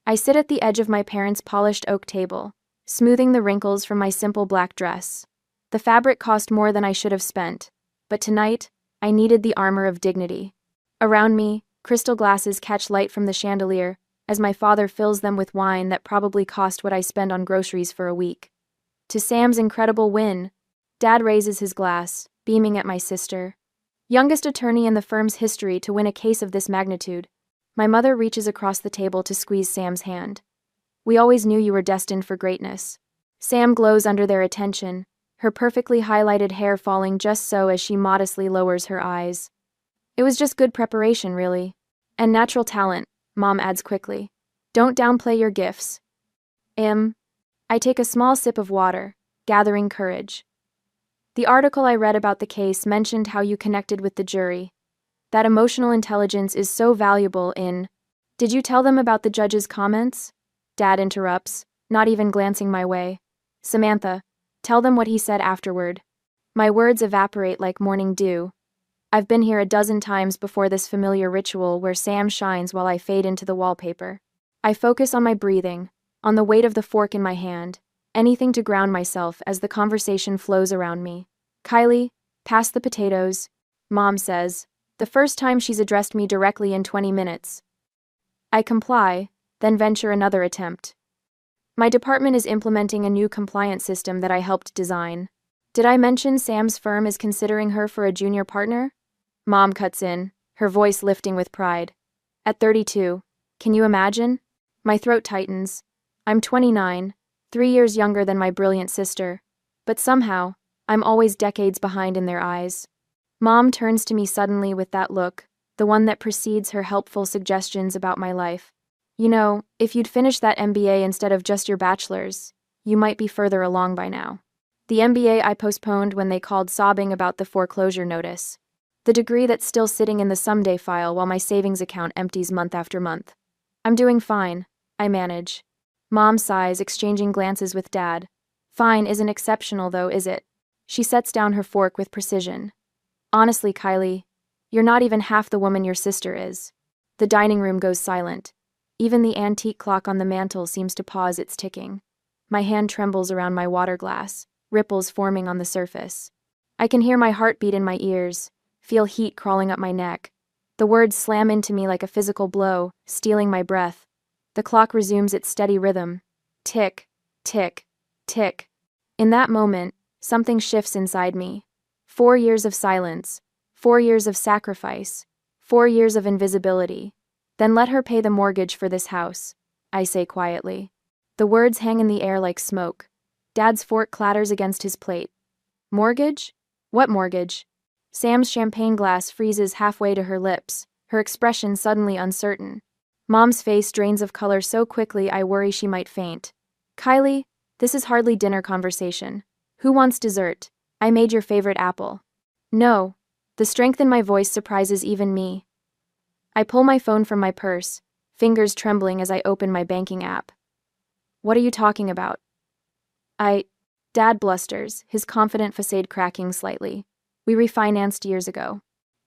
I sit at the edge of my parents' polished oak table, smoothing the wrinkles from my simple black dress. The fabric cost more than I should have spent, but tonight, I needed the armor of dignity. Around me, crystal glasses catch light from the chandelier, as my father fills them with wine that probably cost what I spend on groceries for a week. To Sam's incredible win, Dad raises his glass, beaming at my sister. Youngest attorney in the firm's history to win a case of this magnitude. My mother reaches across the table to squeeze Sam's hand. We always knew you were destined for greatness. Sam glows under their attention, her perfectly highlighted hair falling just so as she modestly lowers her eyes. It was just good preparation, really. And natural talent, Mom adds quickly. Don't downplay your gifts. I take a small sip of water, gathering courage. The article I read about the case mentioned how you connected with the jury. That emotional intelligence is so valuable in... Did you tell them about the judge's comments? Dad interrupts, not even glancing my way. Samantha, tell them what he said afterward. My words evaporate like morning dew. I've been here a dozen times before this familiar ritual where Sam shines while I fade into the wallpaper. I focus on my breathing, on the weight of the fork in my hand, anything to ground myself as the conversation flows around me. Kylie, pass the potatoes, Mom says, the first time she's addressed me directly in 20 minutes. I comply, then venture another attempt. My department is implementing a new compliance system that I helped design. Did I mention Sam's firm is considering her for a junior partner? Mom cuts in, her voice lifting with pride. At 32, can you imagine? My throat tightens. I'm 29, 3 years younger than my brilliant sister, but somehow, I'm always decades behind in their eyes. Mom turns to me suddenly with that look, the one that precedes her helpful suggestions about my life. You know, if you'd finished that MBA instead of just your bachelor's, you might be further along by now. The MBA I postponed when they called sobbing about the foreclosure notice. The degree that's still sitting in the someday file while my savings account empties month after month. I'm doing fine, I manage. Mom sighs, exchanging glances with Dad. Fine isn't exceptional though, is it? She sets down her fork with precision. Honestly, Kylie, you're not even half the woman your sister is. The dining room goes silent. Even the antique clock on the mantel seems to pause its ticking. My hand trembles around my water glass, ripples forming on the surface. I can hear my heartbeat in my ears, feel heat crawling up my neck. The words slam into me like a physical blow, stealing my breath. The clock resumes its steady rhythm. Tick, tick, tick. In that moment, something shifts inside me. 4 years of silence, 4 years of sacrifice, 4 years of invisibility. Then let her pay the mortgage for this house, I say quietly. The words hang in the air like smoke. Dad's fork clatters against his plate. Mortgage? What mortgage? Sam's champagne glass freezes halfway to her lips, her expression suddenly uncertain. Mom's face drains of color so quickly I worry she might faint. Kylie, this is hardly dinner conversation. Who wants dessert? I made your favorite apple. No. The strength in my voice surprises even me. I pull my phone from my purse, fingers trembling as I open my banking app. What are you talking about? Dad blusters, his confident facade cracking slightly. We refinanced years ago.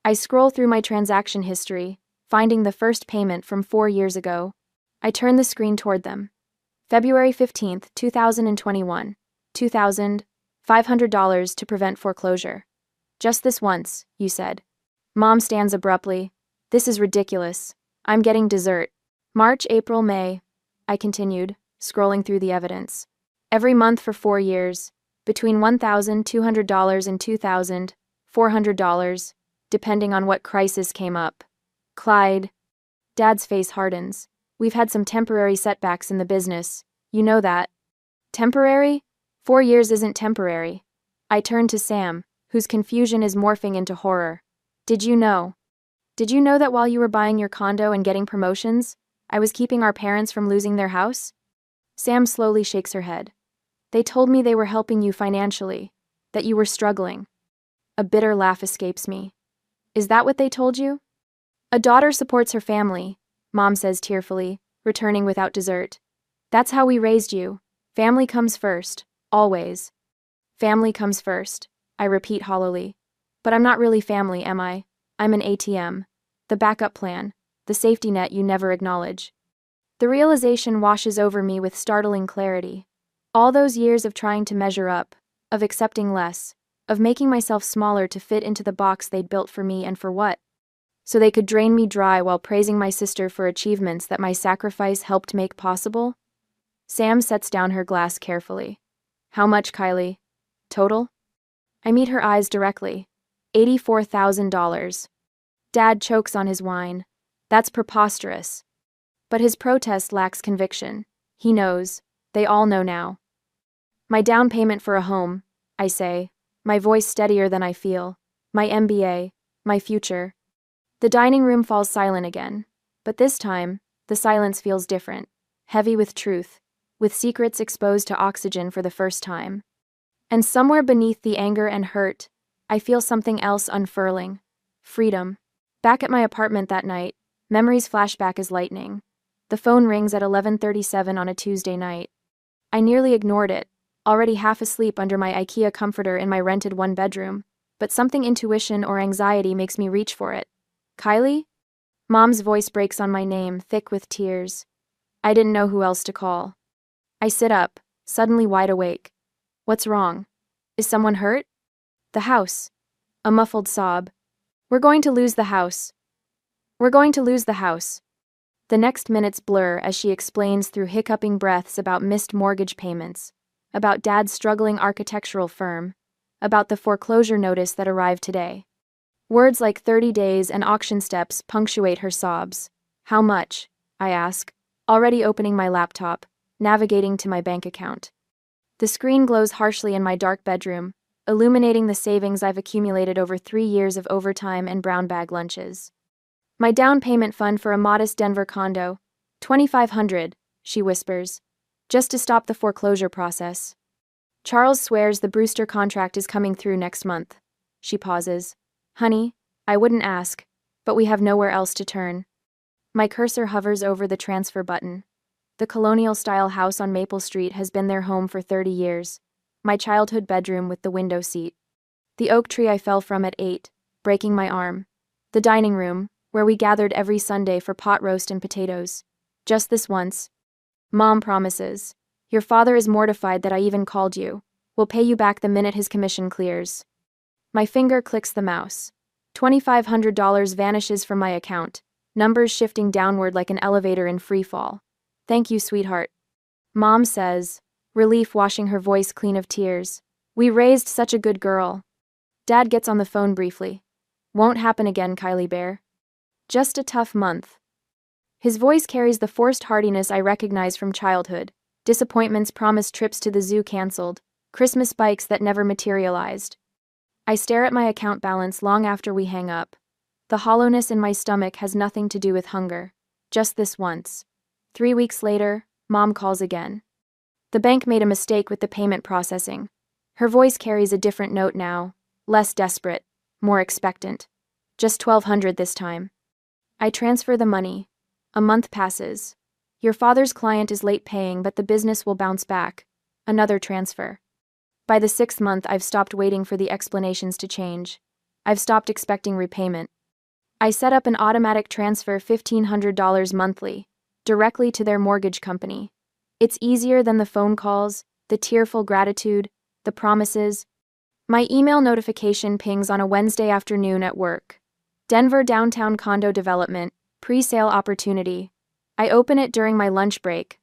I scroll through my transaction history, finding the first payment from 4 years ago. I turn the screen toward them. February 15th, 2021. $2,500 to prevent foreclosure. Just this once, you said. Mom stands abruptly. This is ridiculous. I'm getting dessert. March, April, May. I continued, scrolling through the evidence. Every month for 4 years, between $1,200 and $2,400, depending on what crisis came up. Clyde. Dad's face hardens. We've had some temporary setbacks in the business. You know that. Temporary? 4 years isn't temporary. I turn to Sam, whose confusion is morphing into horror. Did you know that while you were buying your condo and getting promotions, I was keeping our parents from losing their house? Sam slowly shakes her head. They told me they were helping you financially, that you were struggling. A bitter laugh escapes me. Is that what they told you? A daughter supports her family, Mom says tearfully, returning without dessert. That's how we raised you. Family comes first, always. Family comes first, I repeat hollowly. But I'm not really family, am I? I'm an ATM. The backup plan, the safety net you never acknowledge. The realization washes over me with startling clarity. All those years of trying to measure up, of accepting less, of making myself smaller to fit into the box they'd built for me, and for what? So they could drain me dry while praising my sister for achievements that my sacrifice helped make possible? Sam sets down her glass carefully. How much, Kylie? Total? I meet her eyes directly. $84,000. Dad chokes on his wine. That's preposterous. But his protest lacks conviction. He knows. They all know now. My down payment for a home, I say, my voice steadier than I feel. My MBA, my future. The dining room falls silent again. But this time, the silence feels different. Heavy with truth, with secrets exposed to oxygen for the first time. And somewhere beneath the anger and hurt, I feel something else unfurling. Freedom. Back at my apartment that night, memories flash back as lightning. The phone rings at 11:37 on a Tuesday night. I nearly ignored it, already half asleep under my IKEA comforter in my rented one-bedroom, but something intuition or anxiety makes me reach for it. Kylie? Mom's voice breaks on my name, thick with tears. I didn't know who else to call. I sit up, suddenly wide awake. What's wrong? Is someone hurt? The house. A muffled sob. We're going to lose the house. We're going to lose the house. The next minutes blur as she explains through hiccuping breaths about missed mortgage payments, about Dad's struggling architectural firm, about the foreclosure notice that arrived today. Words like 30 days and auction steps punctuate her sobs. How much? I ask, already opening my laptop, navigating to my bank account. The screen glows harshly in my dark bedroom, illuminating the savings I've accumulated over 3 years of overtime and brown bag lunches. My down payment fund for a modest Denver condo, $2,500, she whispers, just to stop the foreclosure process. Charles swears the Brewster contract is coming through next month. She pauses. Honey, I wouldn't ask, but we have nowhere else to turn. My cursor hovers over the transfer button. The colonial-style house on Maple Street has been their home for 30 years. My childhood bedroom with the window seat. The oak tree I fell from at 8, breaking my arm. The dining room, where we gathered every Sunday for pot roast and potatoes. Just this once. Mom promises. Your father is mortified that I even called you. We'll pay you back the minute his commission clears. My finger clicks the mouse. $2,500 vanishes from my account, numbers shifting downward like an elevator in free fall. Thank you, sweetheart. Mom says, relief washing her voice clean of tears. We raised such a good girl. Dad gets on the phone briefly. Won't happen again, Kylie Bear. Just a tough month. His voice carries the forced heartiness I recognize from childhood. Disappointments, promised trips to the zoo canceled, Christmas bikes that never materialized. I stare at my account balance long after we hang up. The hollowness in my stomach has nothing to do with hunger. Just this once. 3 weeks later, Mom calls again. The bank made a mistake with the payment processing. Her voice carries a different note now, less desperate, more expectant. Just $1,200 this time. I transfer the money. A month passes. Your father's client is late paying, but the business will bounce back. Another transfer. By the 6th month, I've stopped waiting for the explanations to change. I've stopped expecting repayment. I set up an automatic transfer $1,500 monthly, directly to their mortgage company. It's easier than the phone calls, the tearful gratitude, the promises. My email notification pings on a Wednesday afternoon at work. Denver downtown condo development, pre-sale opportunity. I open it during my lunch break.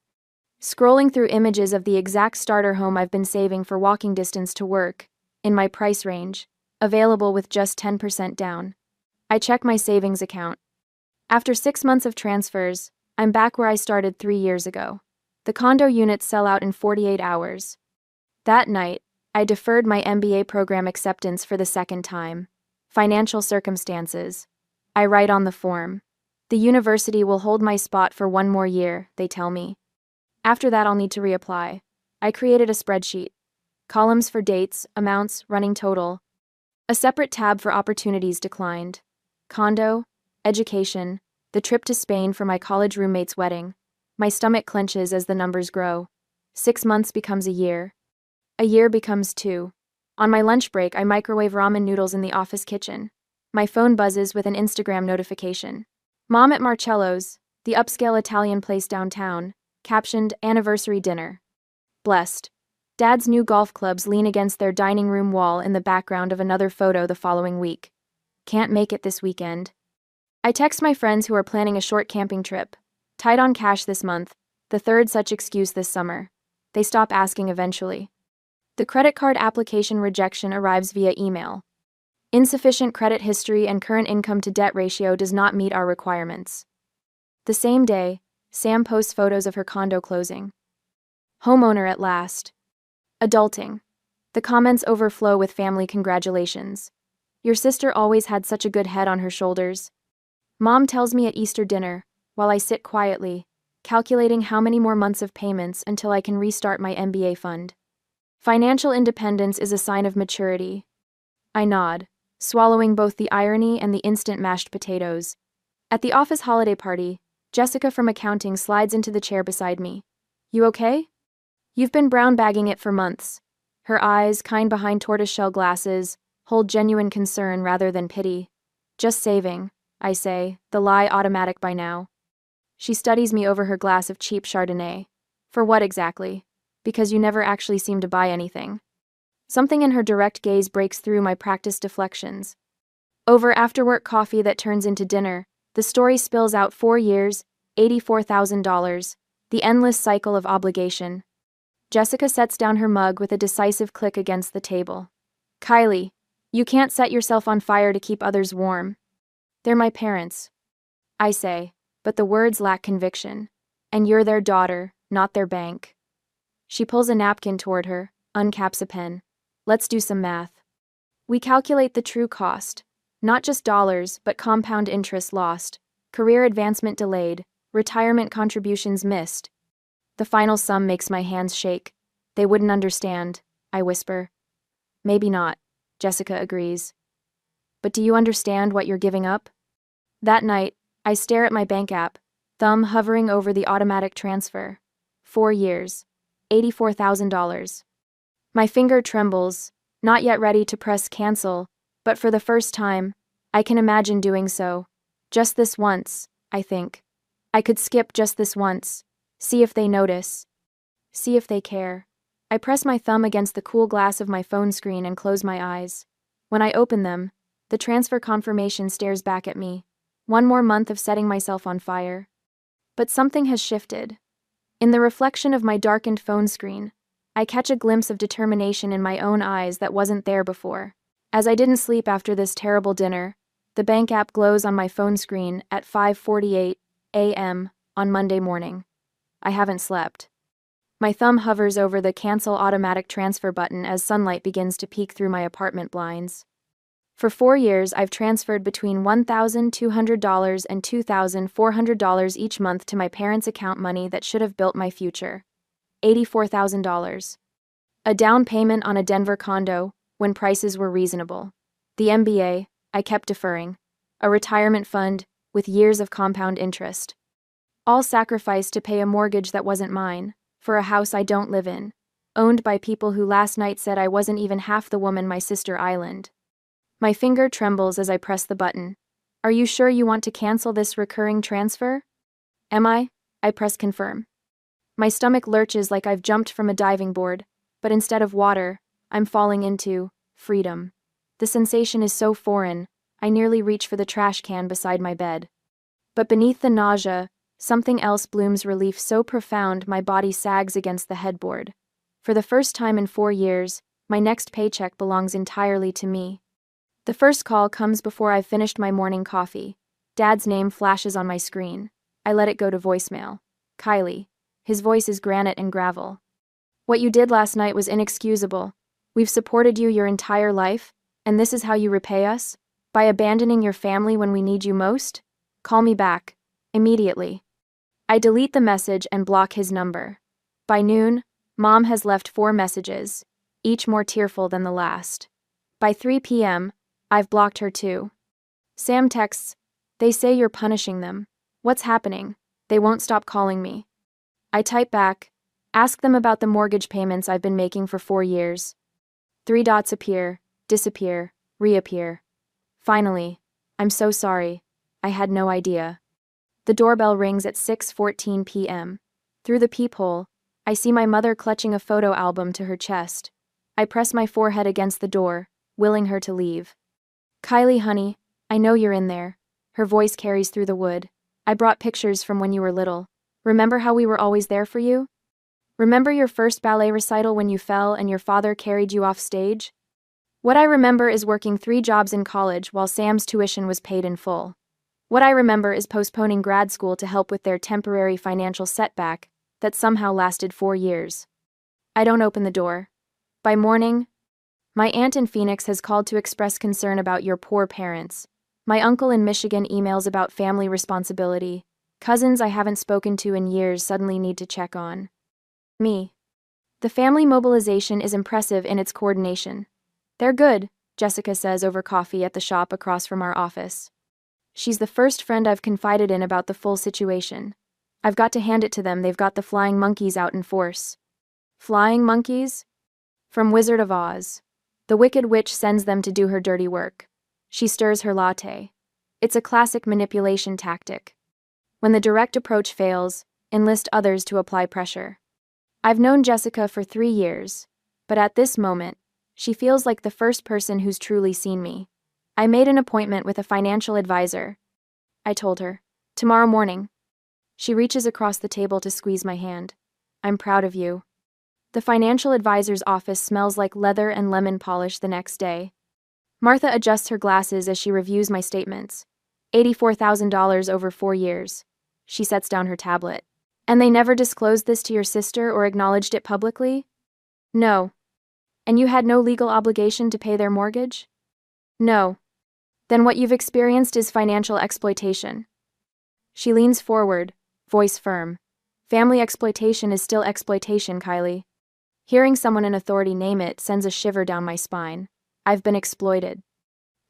Scrolling through images of the exact starter home I've been saving for walking distance to work, in my price range, available with just 10% down. I check my savings account. After 6 months of transfers, I'm back where I started 3 years ago. The condo units sell out in 48 hours. That night, I deferred my MBA program acceptance for the 2nd time. Financial circumstances. I write on the form. The university will hold my spot for 1 more year, they tell me. After that, I'll need to reapply. I created a spreadsheet. Columns for dates, amounts, running total. A separate tab for opportunities declined. Condo, education, the trip to Spain for my college roommate's wedding. My stomach clenches as the numbers grow. 6 months becomes a year. A year becomes 2. On my lunch break, I microwave ramen noodles in the office kitchen. My phone buzzes with an Instagram notification. Mom at Marcello's, the upscale Italian place downtown, captioned Anniversary Dinner. Blessed. Dad's new golf clubs lean against their dining room wall in the background of another photo the following week. Can't make it this weekend. I text my friends who are planning a short camping trip. Tight on cash this month, the third such excuse this summer. They stop asking eventually. The credit card application rejection arrives via email. Insufficient credit history and current income to debt ratio does not meet our requirements. The same day, Sam posts photos of her condo closing. Homeowner at last. Adulting. The comments overflow with family congratulations. Your sister always had such a good head on her shoulders. Mom tells me at Easter dinner, while I sit quietly, calculating how many more months of payments until I can restart my MBA fund. Financial independence is a sign of maturity. I nod, swallowing both the irony and the instant mashed potatoes. At the office holiday party, Jessica from accounting slides into the chair beside me. You okay? You've been brown bagging it for months. Her eyes, kind behind tortoiseshell glasses, hold genuine concern rather than pity. Just saving, I say, the lie automatic by now. She studies me over her glass of cheap Chardonnay. For what exactly? Because you never actually seem to buy anything. Something in her direct gaze breaks through my practiced deflections. Over after-work coffee that turns into dinner, the story spills out 4 years, $84,000, the endless cycle of obligation. Jessica sets down her mug with a decisive click against the table. Kylie, you can't set yourself on fire to keep others warm. They're my parents, I say, but the words lack conviction. And you're their daughter, not their bank. She pulls a napkin toward her, uncaps a pen. Let's do some math. We calculate the true cost. Not just dollars, but compound interest lost, career advancement delayed, retirement contributions missed. The final sum makes my hands shake. They wouldn't understand, I whisper. Maybe not, Jessica agrees. But do you understand what you're giving up? That night, I stare at my bank app, thumb hovering over the automatic transfer. 4 years. $84,000. My finger trembles, not yet ready to press cancel, but for the first time, I can imagine doing so. Just this once, I think. I could skip just this once. See if they notice. See if they care. I press my thumb against the cool glass of my phone screen and close my eyes. When I open them, the transfer confirmation stares back at me. 1 more month of setting myself on fire. But something has shifted. In the reflection of my darkened phone screen, I catch a glimpse of determination in my own eyes that wasn't there before. As I didn't sleep after this terrible dinner, the bank app glows on my phone screen at 5:48 a.m. on Monday morning. I haven't slept. My thumb hovers over the cancel automatic transfer button as sunlight begins to peek through my apartment blinds. For 4 years, I've transferred between $1,200 and $2,400 each month to my parents' account, money that should have built my future. $84,000. A down payment on a Denver condo when prices were reasonable. The MBA, I kept deferring. A retirement fund with years of compound interest. All sacrificed to pay a mortgage that wasn't mine, for a house I don't live in, owned by people who last night said I wasn't even half the woman my sister island. My finger trembles as I press the button. Are you sure you want to cancel this recurring transfer? Am I? I press confirm. My stomach lurches like I've jumped from a diving board, but instead of water, I'm falling into freedom. The sensation is so foreign, I nearly reach for the trash can beside my bed. But beneath the nausea, something else blooms, relief so profound my body sags against the headboard. For the first time in 4 years, my next paycheck belongs entirely to me. The first call comes before I've finished my morning coffee. Dad's name flashes on my screen. I let it go to voicemail. Kylie. His voice is granite and gravel. What you did last night was inexcusable. We've supported you your entire life, and this is how you repay us? By abandoning your family when we need you most? Call me back. Immediately. I delete the message and block his number. By noon, Mom has left 4 messages, each more tearful than the last. By 3 p.m., I've blocked her too. Sam texts, they say you're punishing them. What's happening? They won't stop calling me. I type back, ask them about the mortgage payments I've been making for 4 years. 3 dots appear, disappear, reappear. Finally, I'm so sorry. I had no idea. The doorbell rings at 6:14 p.m. Through the peephole, I see my mother clutching a photo album to her chest. I press my forehead against the door, willing her to leave. "Kylie, honey, I know you're in there." Her voice carries through the wood. "I brought pictures from when you were little. Remember how we were always there for you? Remember your first ballet recital when you fell and your father carried you off stage? What I remember is working 3 jobs in college while Sam's tuition was paid in full. What I remember is postponing grad school to help with their temporary financial setback that somehow lasted 4 years." I don't open the door. By morning, my aunt in Phoenix has called to express concern about your poor parents. My uncle in Michigan emails about family responsibility. Cousins I haven't spoken to in years suddenly need to check on me. The family mobilization is impressive in its coordination. "They're good," Jessica says over coffee at the shop across from our office. She's the first friend I've confided in about the full situation. I've got to hand it to them, they've got the flying monkeys out in force. Flying monkeys? From Wizard of Oz. The Wicked Witch sends them to do her dirty work. She stirs her latte. It's a classic manipulation tactic. When the direct approach fails, enlist others to apply pressure. I've known Jessica for 3 years, but at this moment, she feels like the first person who's truly seen me. I made an appointment with a financial advisor. I told her. Tomorrow morning. She reaches across the table to squeeze my hand. "I'm proud of you." The financial advisor's office smells like leather and lemon polish the next day. Martha adjusts her glasses as she reviews my statements. $84,000 over 4 years. She sets down her tablet. "And they never disclosed this to your sister or acknowledged it publicly?" "No." "And you had no legal obligation to pay their mortgage?" "No." "Then what you've experienced is financial exploitation." She leans forward, voice firm. "Family exploitation is still exploitation, Kylie." Hearing someone in authority name it sends a shiver down my spine. I've been exploited.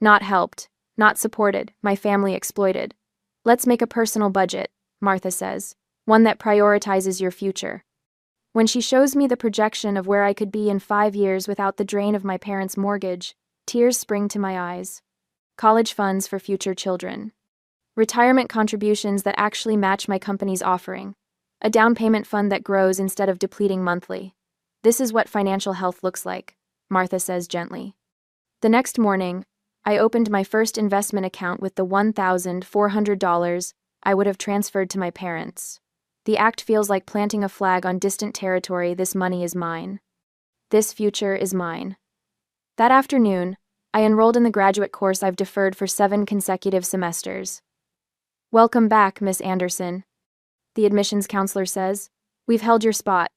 Not helped, not supported, my family exploited. "Let's make a personal budget," Martha says, "one that prioritizes your future." When she shows me the projection of where I could be in 5 years without the drain of my parents' mortgage, tears spring to my eyes. College funds for future children. Retirement contributions that actually match my company's offering. A down payment fund that grows instead of depleting monthly. "This is what financial health looks like," Martha says gently. The next morning, I opened my first investment account with the $1,400 I would have transferred to my parents. The act feels like planting a flag on distant territory. This money is mine. This future is mine. That afternoon, I enrolled in the graduate course I've deferred for 7 consecutive semesters. "Welcome back, Miss Anderson," the admissions counselor says. "We've held your spot."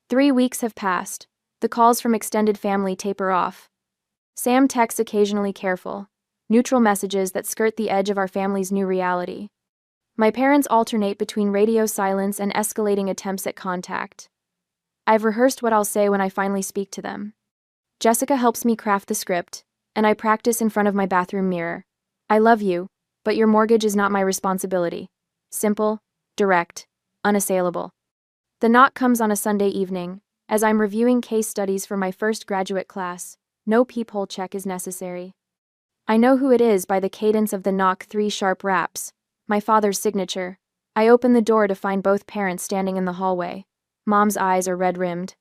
3 weeks have passed. The calls from extended family taper off. Sam texts occasionally careful, neutral messages that skirt the edge of our family's new reality. My parents alternate between radio silence and escalating attempts at contact. I've rehearsed what I'll say when I finally speak to them. Jessica helps me craft the script, and I practice in front of my bathroom mirror. "I love you, but your mortgage is not my responsibility." Simple, direct, unassailable. The knock comes on a Sunday evening, as I'm reviewing case studies for my first graduate class. No peephole check is necessary. I know who it is by the cadence of the knock, 3 sharp raps. My father's signature. I open the door to find both parents standing in the hallway. Mom's eyes are red-rimmed.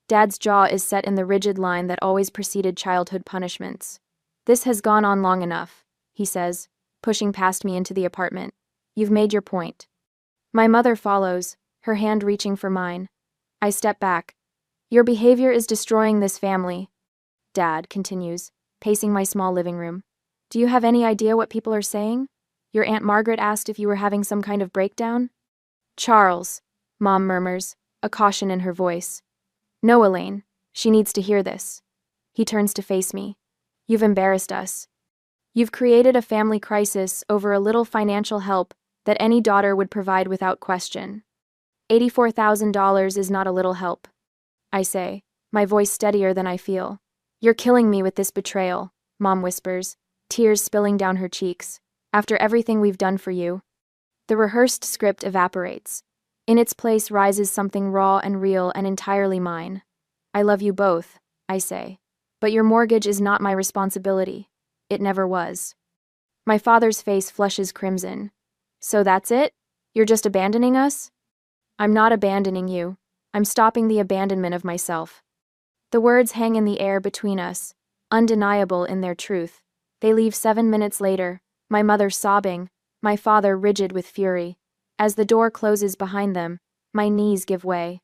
Dad's jaw is set in the rigid line that always preceded childhood punishments. "This has gone on long enough," he says, pushing past me into the apartment. "You've made your point." My mother follows, her hand reaching for mine. I step back. "Your behavior is destroying this family," Dad continues, pacing my small living room. "Do you have any idea what people are saying? Your Aunt Margaret asked if you were having some kind of breakdown." "Charles," Mom murmurs, a caution in her voice. "No, Elaine, she needs to hear this." He turns to face me. "You've embarrassed us. You've created a family crisis over a little financial help that any daughter would provide without question. $84,000 is not a little help," I say, my voice steadier than I feel. "You're killing me with this betrayal," Mom whispers, tears spilling down her cheeks. "After everything we've done for you." The rehearsed script evaporates. In its place rises something raw and real and entirely mine. "I love you both," I say. "But your mortgage is not my responsibility. It never was." My father's face flushes crimson. So that's it? You're just abandoning us? I'm not abandoning you. I'm stopping the abandonment of myself. The words hang in the air between us, undeniable in their truth. They leave 7 minutes later, my mother sobbing, my father rigid with fury. As the door closes behind them, my knees give way.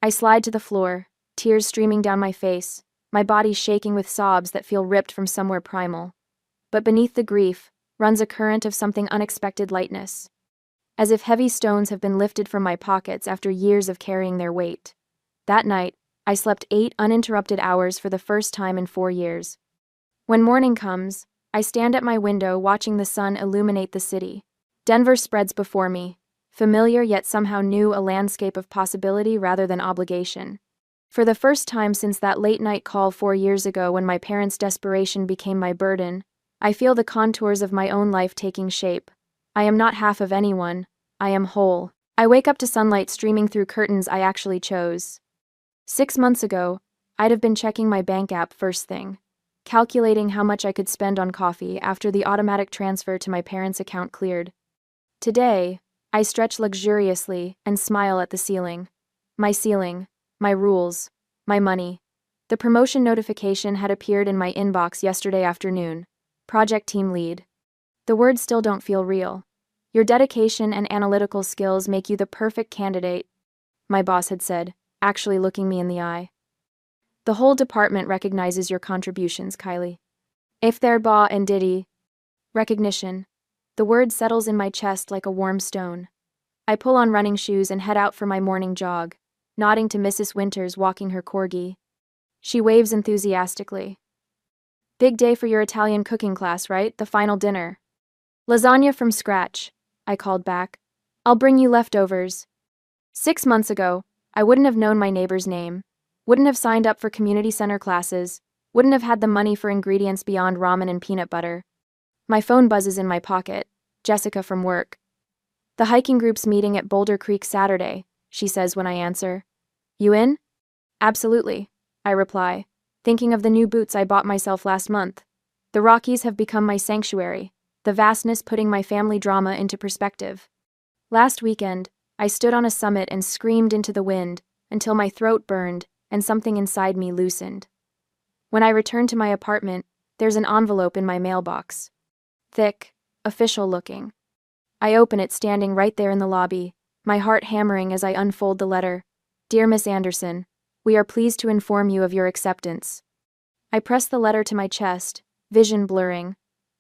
I slide to the floor, tears streaming down my face, my body shaking with sobs that feel ripped from somewhere primal. But beneath the grief runs a current of something unexpected lightness, as if heavy stones have been lifted from my pockets after years of carrying their weight. That night, I slept 8 uninterrupted hours for the first time in 4 years. When morning comes, I stand at my window watching the sun illuminate the city. Denver spreads before me, familiar yet somehow new, a landscape of possibility rather than obligation. For the first time since that late-night call 4 years ago when my parents' desperation became my burden, I feel the contours of my own life taking shape. I am not half of anyone. I am whole. I wake up to sunlight streaming through curtains I actually chose. 6 months ago, I'd have been checking my bank app first thing, calculating how much I could spend on coffee after the automatic transfer to my parents' account cleared. Today, I stretch luxuriously and smile at the ceiling. My rules, my money. The promotion notification had appeared in my inbox yesterday afternoon. Project team lead. The words still don't feel real. Your dedication and analytical skills make you the perfect candidate, my boss had said, actually looking me in the eye. The whole department recognizes your contributions, Kylie. If they're ba and diddy. Recognition. The word settles in my chest like a warm stone. I pull on running shoes and head out for my morning jog, nodding to Mrs. Winters walking her corgi. She waves enthusiastically. Big day for your Italian cooking class, right? The final dinner. Lasagna from scratch, I called back. I'll bring you leftovers. 6 months ago, I wouldn't have known my neighbor's name, wouldn't have signed up for community center classes, wouldn't have had the money for ingredients beyond ramen and peanut butter. My phone buzzes in my pocket. Jessica from work. The hiking group's meeting at Boulder Creek Saturday, she says when I answer. You in? Absolutely, I reply, thinking of the new boots I bought myself last month. The Rockies have become my sanctuary, the vastness putting my family drama into perspective. Last weekend, I stood on a summit and screamed into the wind until my throat burned and something inside me loosened. When I return to my apartment, there's an envelope in my mailbox. Thick, official looking. I open it standing right there in the lobby, my heart hammering as I unfold the letter. Dear Miss Anderson, we are pleased to inform you of your acceptance. I press the letter to my chest, vision blurring.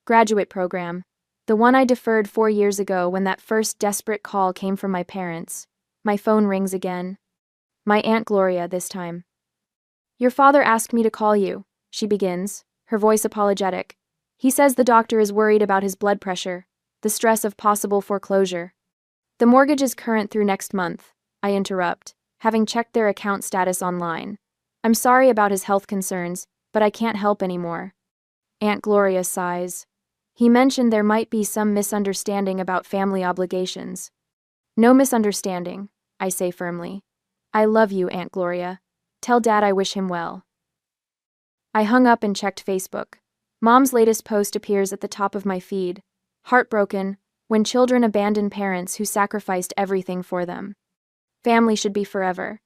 Graduate program. The one I deferred 4 years ago when that first desperate call came from my parents. My phone rings again. My Aunt Gloria this time. Your father asked me to call you, she begins, her voice apologetic. He says the doctor is worried about his blood pressure, the stress of possible foreclosure. The mortgage is current through next month, I interrupt, having checked their account status online. I'm sorry about his health concerns, but I can't help anymore. Aunt Gloria sighs. He mentioned there might be some misunderstanding about family obligations. No misunderstanding, I say firmly. I love you, Aunt Gloria. Tell Dad I wish him well. I hung up and checked Facebook. Mom's latest post appears at the top of my feed. Heartbroken, when children abandon parents who sacrificed everything for them. Family should be forever.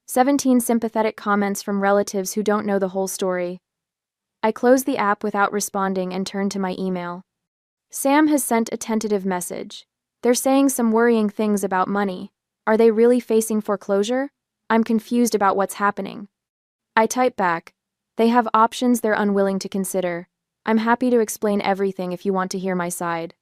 17 sympathetic comments from relatives who don't know the whole story. I close the app without responding and turn to my email. Sam has sent a tentative message. They're saying some worrying things about money. Are they really facing foreclosure? I'm confused about what's happening. I type back. They have options they're unwilling to consider. I'm happy to explain everything if you want to hear my side.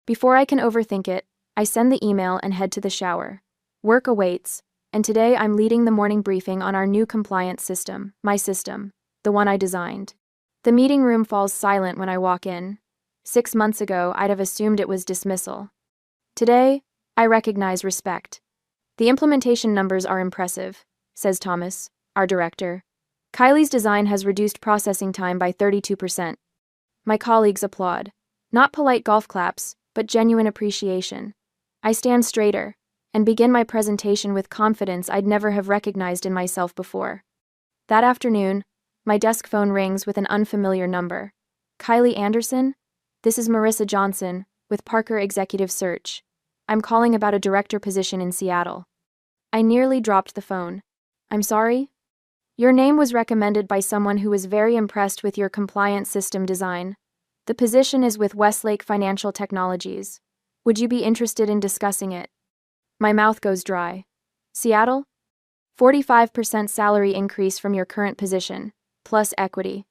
Before I can overthink it, I send the email and head to the shower. Work awaits, and today I'm leading the morning briefing on our new compliance system, my system, the one I designed. The meeting room falls silent when I walk in. 6 months ago, I'd have assumed it was dismissal. Today, I recognize respect. The implementation numbers are impressive, says Thomas, our director. Kylie's design has reduced processing time by 32%. My colleagues applaud. Not polite golf claps, but genuine appreciation. I stand straighter and begin my presentation with confidence I'd never have recognized in myself before. That afternoon, my desk phone rings with an unfamiliar number. Kylie Anderson? This is Marissa Johnson, with Parker Executive Search. I'm calling about a director position in Seattle. I nearly dropped the phone. I'm sorry? Your name was recommended by someone who was very impressed with your compliance system design. The position is with Westlake Financial Technologies. Would you be interested in discussing it? My mouth goes dry. Seattle? 45% salary increase from your current position, plus equity.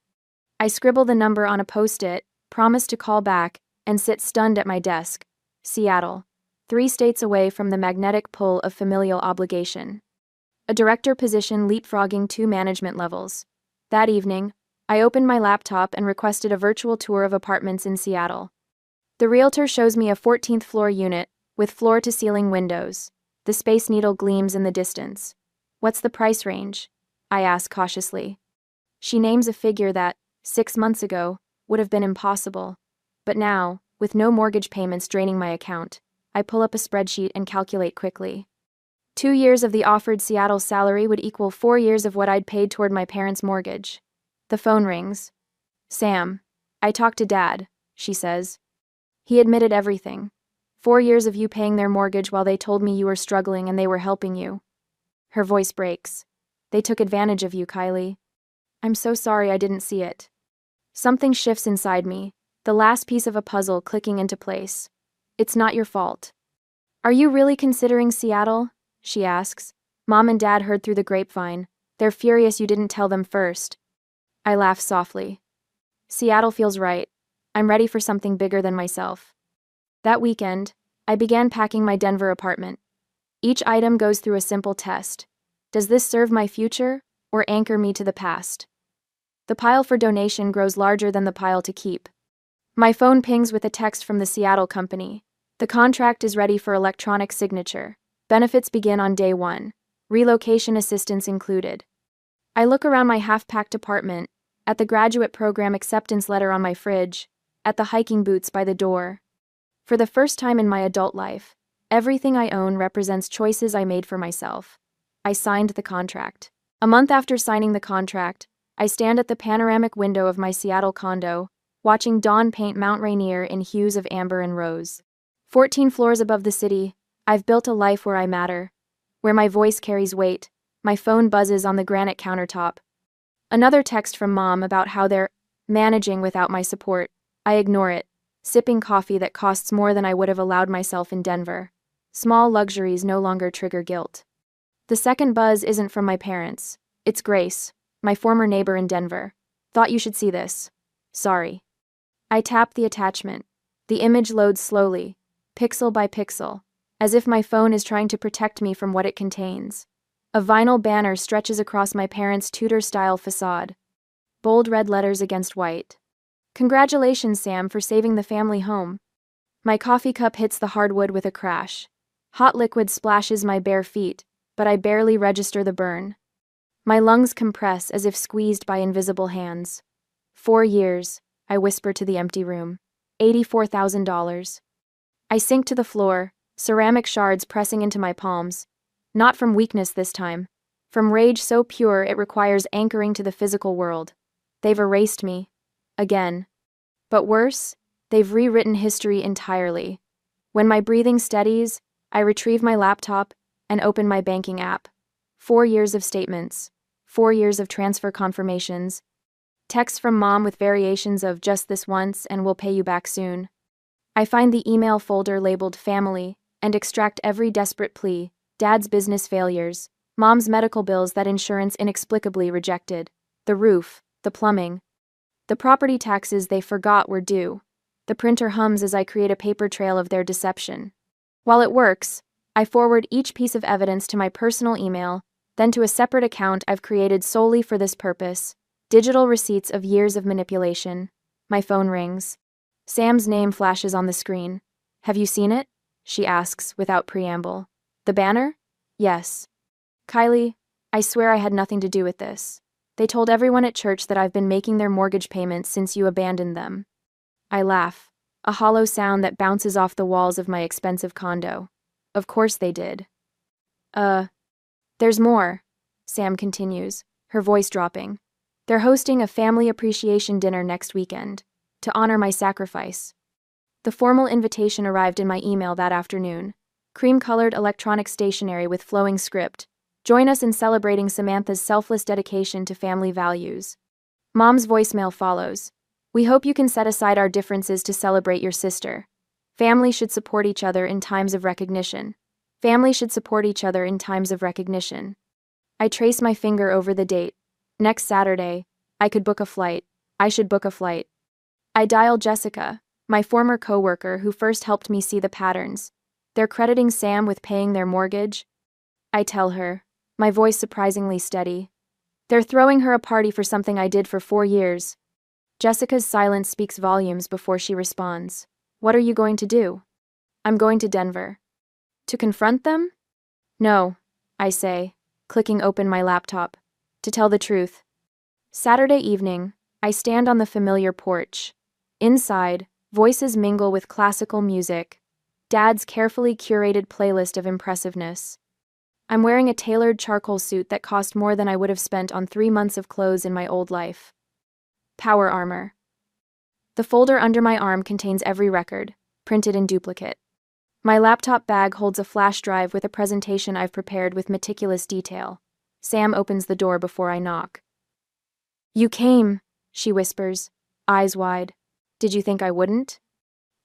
I scribble the number on a post-it, promise to call back, and sit stunned at my desk. Seattle. 3 states away from the magnetic pull of familial obligation. A director position leapfrogging 2 management levels. That evening, I opened my laptop and requested a virtual tour of apartments in Seattle. The realtor shows me a 14th floor unit, with floor-to-ceiling windows. The Space Needle gleams in the distance. What's the price range? I ask cautiously. She names a figure that, 6 months ago, would have been impossible. But now, with no mortgage payments draining my account, I pull up a spreadsheet and calculate quickly. 2 years of the offered Seattle salary would equal 4 years of what I'd paid toward my parents' mortgage. The phone rings. Sam. I talked to Dad, she says. He admitted everything. 4 years of you paying their mortgage while they told me you were struggling and they were helping you. Her voice breaks. They took advantage of you, Kylie. I'm so sorry I didn't see it. Something shifts inside me, the last piece of a puzzle clicking into place. It's not your fault. Are you really considering Seattle? She asks. Mom and Dad heard through the grapevine. They're furious you didn't tell them first. I laugh softly. Seattle feels right. I'm ready for something bigger than myself. That weekend, I began packing my Denver apartment. Each item goes through a simple test. Does this serve my future, or anchor me to the past? The pile for donation grows larger than the pile to keep. My phone pings with a text from the Seattle company. The contract is ready for electronic signature. Benefits begin on day 1. Relocation assistance included. I look around my half-packed apartment, at the graduate program acceptance letter on my fridge, at the hiking boots by the door. For the first time in my adult life, everything I own represents choices I made for myself. I signed the contract. A month after signing the contract, I stand at the panoramic window of my Seattle condo, watching dawn paint Mount Rainier in hues of amber and rose. 14 floors above the city, I've built a life where I matter, where my voice carries weight. My phone buzzes on the granite countertop. Another text from Mom about how they're managing without my support. I ignore it, sipping coffee that costs more than I would have allowed myself in Denver. Small luxuries no longer trigger guilt. The second buzz isn't from my parents. It's Grace, my former neighbor in Denver. Thought you should see this. Sorry. I tap the attachment. The image loads slowly, pixel by pixel, as if my phone is trying to protect me from what it contains. A vinyl banner stretches across my parents' Tudor-style facade. Bold red letters against white. Congratulations, Sam, for saving the family home. My coffee cup hits the hardwood with a crash. Hot liquid splashes my bare feet, but I barely register the burn. My lungs compress as if squeezed by invisible hands. 4 years, I whisper to the empty room. $84,000. I sink to the floor, ceramic shards pressing into my palms. Not from weakness this time. From rage so pure it requires anchoring to the physical world. They've erased me. Again. But worse, they've rewritten history entirely. When my breathing steadies, I retrieve my laptop and open my banking app. 4 years of statements. 4 years of transfer confirmations. Texts from Mom with variations of just this once and we'll pay you back soon. I find the email folder labeled family and extract every desperate plea. Dad's business failures, Mom's medical bills that insurance inexplicably rejected, the roof, the plumbing, the property taxes they forgot were due. The printer hums as I create a paper trail of their deception. While it works, I forward each piece of evidence to my personal email, then to a separate account I've created solely for this purpose. Digital receipts of years of manipulation. My phone rings. Sam's name flashes on the screen. Have you seen it? She asks without preamble. The banner? Yes. Kylie, I swear I had nothing to do with this. They told everyone at church that I've been making their mortgage payments since you abandoned them. I laugh, a hollow sound that bounces off the walls of my expensive condo. Of course they did. There's more, Sam continues, her voice dropping. They're hosting a family appreciation dinner next weekend, to honor my sacrifice. The formal invitation arrived in my email that afternoon. Cream-colored electronic stationery with flowing script. Join us in celebrating Samantha's selfless dedication to family values. Mom's voicemail follows. We hope you can set aside our differences to celebrate your sister. Family should support each other in times of recognition. Family should support each other in times of recognition. I trace my finger over the date. Next Saturday. I could book a flight. I should book a flight. I dial Jessica, my former coworker who first helped me see the patterns. They're crediting Sam with paying their mortgage. I tell her, my voice surprisingly steady. They're throwing her a party for something I did for 4 years. Jessica's silence speaks volumes before she responds. What are you going to do? I'm going to Denver. To confront them? No, I say, clicking open my laptop. To tell the truth. Saturday evening, I stand on the familiar porch. Inside, voices mingle with classical music. Dad's carefully curated playlist of impressiveness. I'm wearing a tailored charcoal suit that cost more than I would have spent on 3 months of clothes in my old life. Power armor. The folder under my arm contains every record, printed in duplicate. My laptop bag holds a flash drive with a presentation I've prepared with meticulous detail. Sam opens the door before I knock. You came, she whispers, eyes wide. Did you think I wouldn't?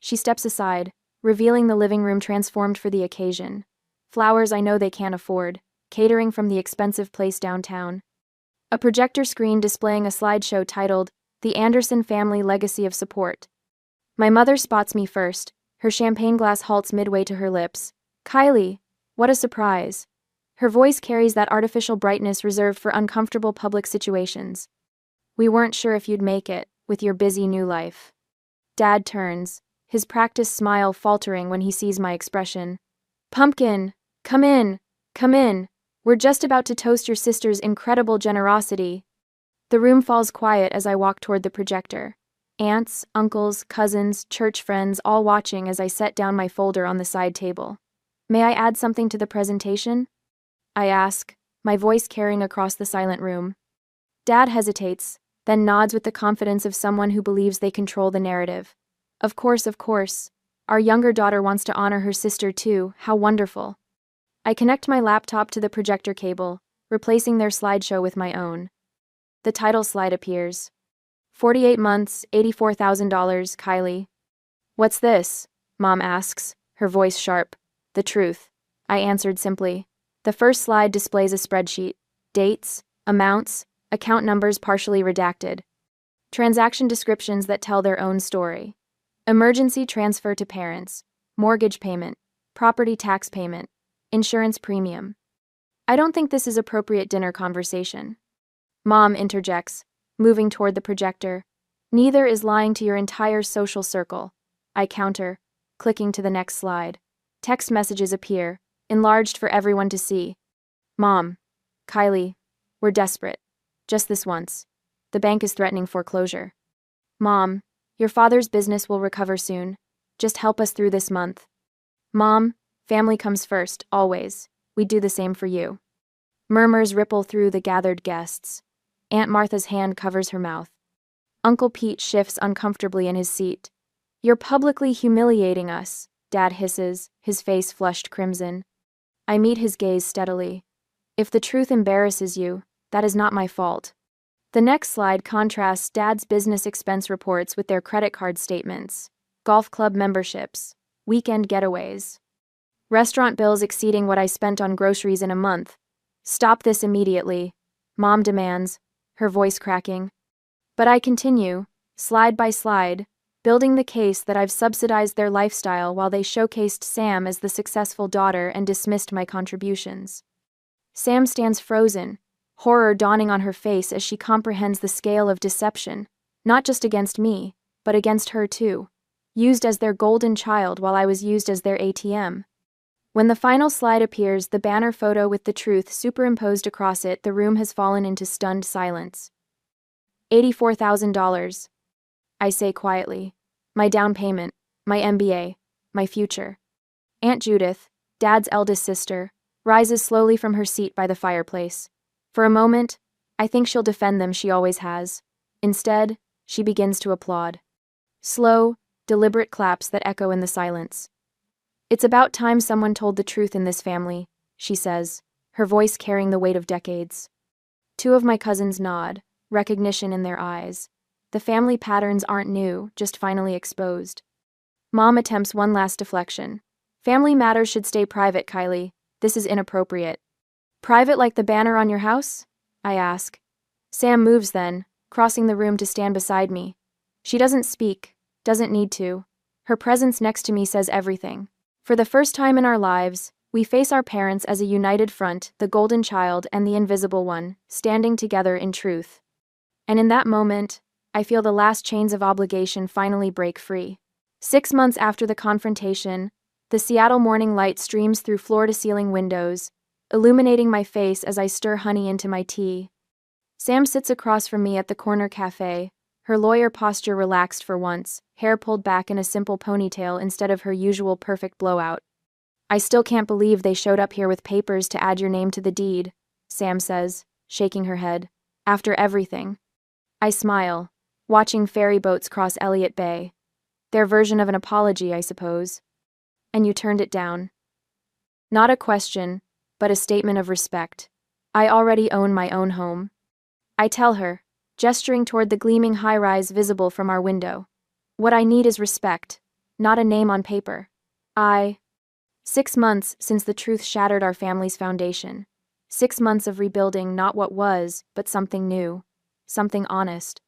She steps aside, revealing the living room transformed for the occasion. Flowers I know they can't afford, catering from the expensive place downtown. A projector screen displaying a slideshow titled, The Anderson Family Legacy of Support. My mother spots me first, her champagne glass halts midway to her lips. Kylie, what a surprise. Her voice carries that artificial brightness reserved for uncomfortable public situations. We weren't sure if you'd make it, with your busy new life. Dad turns, his practiced smile faltering when he sees my expression. Pumpkin, come in, come in. We're just about to toast your sister's incredible generosity. The room falls quiet as I walk toward the projector. Aunts, uncles, cousins, church friends all watching as I set down my folder on the side table. May I add something to the presentation? I ask, my voice carrying across the silent room. Dad hesitates, then nods with the confidence of someone who believes they control the narrative. Of course, of course. Our younger daughter wants to honor her sister too, how wonderful. I connect my laptop to the projector cable, replacing their slideshow with my own. The title slide appears. 48 months, $84,000, Kylie. What's this? Mom asks, her voice sharp. The truth. I answered simply. The first slide displays a spreadsheet. Dates, amounts, account numbers partially redacted. Transaction descriptions that tell their own story. Emergency transfer to parents. Mortgage payment. Property tax payment. Insurance premium. I don't think this is appropriate dinner conversation. Mom interjects, moving toward the projector. Neither is lying to your entire social circle. I counter, clicking to the next slide. Text messages appear, enlarged for everyone to see. Mom, Kylie, we're desperate. Just this once. The bank is threatening foreclosure. Mom, your father's business will recover soon. Just help us through this month. Mom, family comes first, always. We'd do the same for you. Murmurs ripple through the gathered guests. Aunt Martha's hand covers her mouth. Uncle Pete shifts uncomfortably in his seat. You're publicly humiliating us, Dad hisses, his face flushed crimson. I meet his gaze steadily. If the truth embarrasses you, that is not my fault. The next slide contrasts Dad's business expense reports with their credit card statements, golf club memberships, weekend getaways. Restaurant bills exceeding what I spent on groceries in a month. Stop this immediately, Mom demands, her voice cracking. But I continue, slide by slide, building the case that I've subsidized their lifestyle while they showcased Sam as the successful daughter and dismissed my contributions. Sam stands frozen, horror dawning on her face as she comprehends the scale of deception, not just against me, but against her too, used as their golden child while I was used as their ATM. When the final slide appears, the banner photo with the truth superimposed across it, the room has fallen into stunned silence. $84,000. I say quietly. My down payment, my MBA, my future. Aunt Judith, Dad's eldest sister, rises slowly from her seat by the fireplace. For a moment, I think she'll defend them, she always has. Instead, she begins to applaud. Slow, deliberate claps that echo in the silence. "It's about time someone told the truth in this family," she says, her voice carrying the weight of decades. Two of my cousins nod, recognition in their eyes. The family patterns aren't new, just finally exposed. Mom attempts one last deflection. "Family matters should stay private, Kylie. This is inappropriate." "Private like the banner on your house?" I ask. Sam moves then, crossing the room to stand beside me. She doesn't speak, doesn't need to. Her presence next to me says everything. For the first time in our lives, we face our parents as a united front, the golden child and the invisible one, standing together in truth. And in that moment, I feel the last chains of obligation finally break free. 6 months after the confrontation, the Seattle morning light streams through floor-to-ceiling windows, illuminating my face as I stir honey into my tea. Sam sits across from me at the corner cafe, her lawyer posture relaxed for once, hair pulled back in a simple ponytail instead of her usual perfect blowout. "I still can't believe they showed up here with papers to add your name to the deed," Sam says, shaking her head. "After everything." I smile, watching ferry boats cross Elliott Bay. Their version of an apology, I suppose. "And you turned it down." Not a question, but a statement of respect. I already own my own home. I tell her, gesturing toward the gleaming high-rise visible from our window. What I need is respect, not a name on paper. 6 months since the truth shattered our family's foundation. 6 months of rebuilding not what was, but something new. Something honest.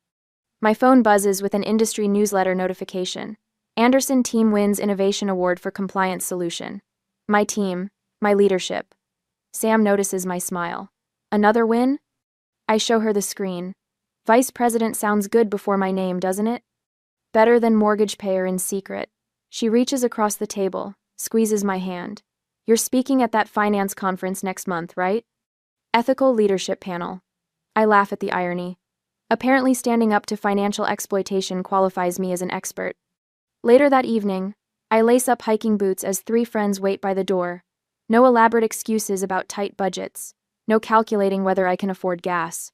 My phone buzzes with an industry newsletter notification. Anderson Team wins Innovation Award for Compliance Solution. My team, my leadership. Sam notices my smile. Another win? I show her the screen. Vice President sounds good before my name, doesn't it? Better than mortgage payer in secret. She reaches across the table, squeezes my hand. "You're speaking at that finance conference next month, right?" "Ethical leadership panel." I laugh at the irony. Apparently standing up to financial exploitation qualifies me as an expert. Later that evening, I lace up hiking boots as 3 friends wait by the door. No elaborate excuses about tight budgets. No calculating whether I can afford gas.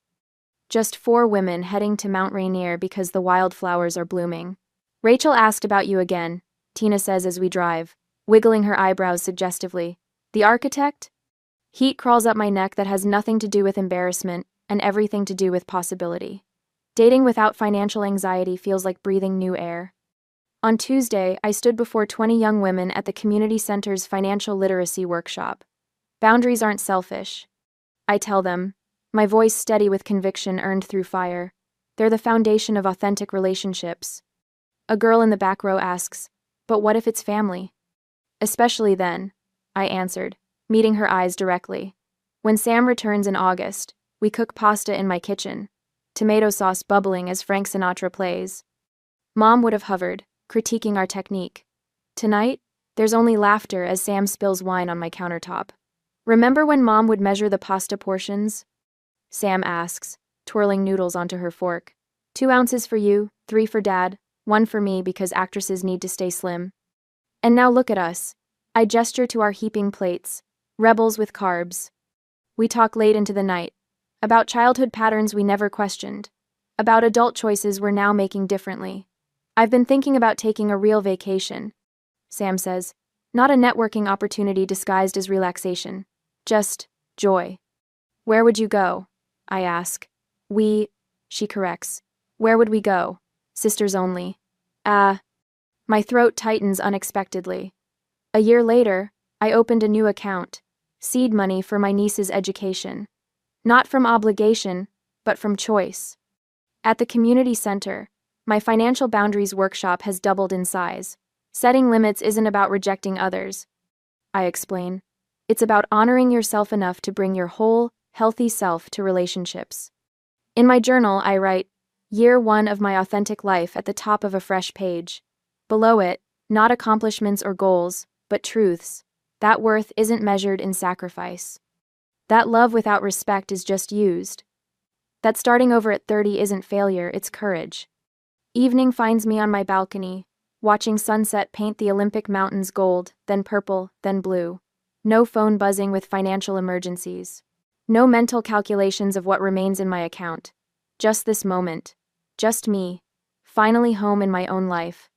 Just 4 women heading to Mount Rainier because the wildflowers are blooming. "Rachel asked about you again," Tina says as we drive, wiggling her eyebrows suggestively. "The architect?" Heat crawls up my neck that has nothing to do with embarrassment and everything to do with possibility. Dating without financial anxiety feels like breathing new air. On Tuesday, I stood before 20 young women at the community center's financial literacy workshop. Boundaries aren't selfish. I tell them, my voice steady with conviction earned through fire. They're the foundation of authentic relationships. A girl in the back row asks, "But what if it's family?" "Especially then," I answered, meeting her eyes directly. When Sam returns in August, we cook pasta in my kitchen, tomato sauce bubbling as Frank Sinatra plays. Mom would have hovered, critiquing our technique. Tonight, there's only laughter as Sam spills wine on my countertop. "Remember when Mom would measure the pasta portions?" Sam asks, twirling noodles onto her fork. 2 ounces for you, 3 for Dad, 1 for me because actresses need to stay slim. And now look at us. I gesture to our heaping plates, rebels with carbs. We talk late into the night, about childhood patterns we never questioned, about adult choices we're now making differently. "I've been thinking about taking a real vacation," Sam says, "not a networking opportunity disguised as relaxation. Just joy." "Where would you go?" I ask. She corrects. "Where would we go? Sisters only." My throat tightens unexpectedly. A year later, I opened a new account, seed money for my niece's education. Not from obligation, but from choice. At the community center, my financial boundaries workshop has doubled in size. Setting limits isn't about rejecting others, I explain. It's about honoring yourself enough to bring your whole, healthy self to relationships. In my journal, I write, "Year 1 of my authentic life" at the top of a fresh page. Below it, not accomplishments or goals, but truths. That worth isn't measured in sacrifice. That love without respect is just used. That starting over at 30 isn't failure, it's courage. Evening finds me on my balcony, watching sunset paint the Olympic mountains gold, then purple, then blue. No phone buzzing with financial emergencies. No mental calculations of what remains in my account. Just this moment. Just me. Finally home in my own life.